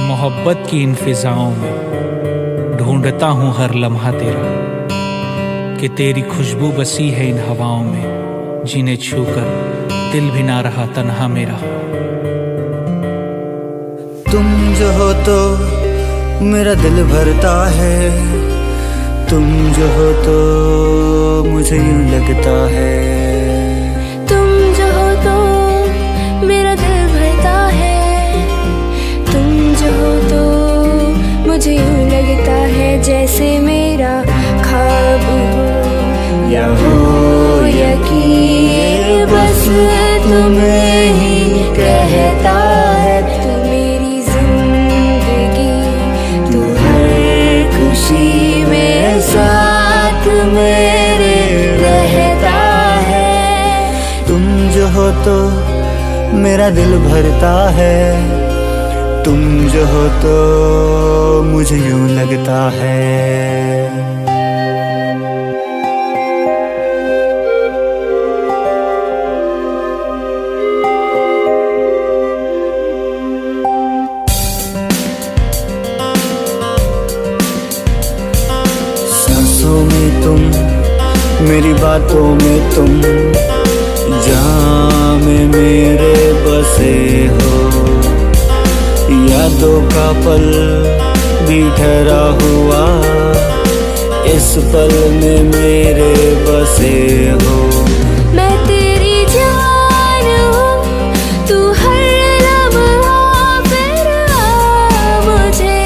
मोहब्बत की इन फिजाओं में ढूंढता हूँ हर लम्हा तेरा, कि तेरी खुशबू बसी है इन हवाओं में, जिन्हें छूकर दिल भी ना रहा तन्हा मेरा। तुम जो हो तो मेरा दिल भरता है, तुम जो हो तो मुझे यूं लगता है। तुम जो हो तो मेरा दिल भरता है, तुम जो हो तो मुझे यूं लगता है जैसे मेरा ख्वाब हो या हो यकीन, बस तुम्हें ही कहता है। तू मेरी जिंदगी, तू हर खुशी में साथ मेरे रहता है। तुम जो हो तो मेरा दिल भरता है, तुम जो हो तो मुझे यूं लगता है। सांसों में तुम, मेरी बातों में तुम, जहाँ में मेरे बसे हो। यादों का पल भी ठहरा हुआ इस पल में मेरे बसे हो। मैं तेरी जान हूँ, तू हर लम्हा मेरा, मुझे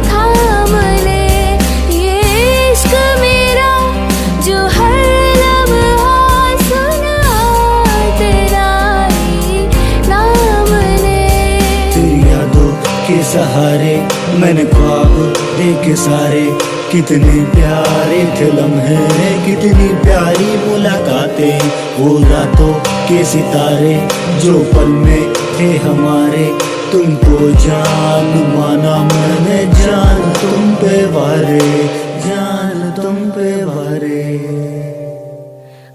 थाम ले ये इश्क मेरा, जो हर लम्हा सुना तेरा ही नाम ले। तेरी यादों के सहारे मैंने ख्वाब देखे सारे, कितने प्यारे थे लम्हे, कितनी प्यारी मुलाकातें। वो रातों के सितारे जो पल में थे हमारे, तुमको जान माना मैंने, जान तुम पे वारे, जान तुम पे वारे।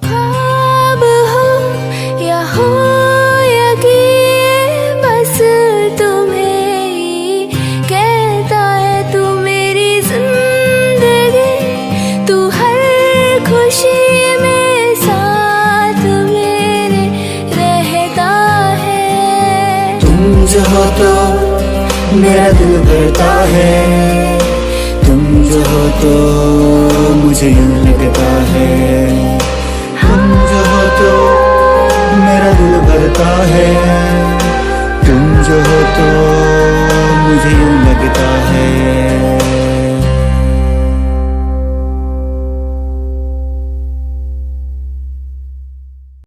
ख्वाब हो या हो यकीन, बस तुम्हें ही कहता है। तू मेरी जिंदगी, तू हर खुशी में साथ मेरे रहता है। तुम जो हो तो मेरा दिल भरता है, तुम जो हो तो मुझे यूं लगता है। तुम जो हो तो मेरा दिल भरता है।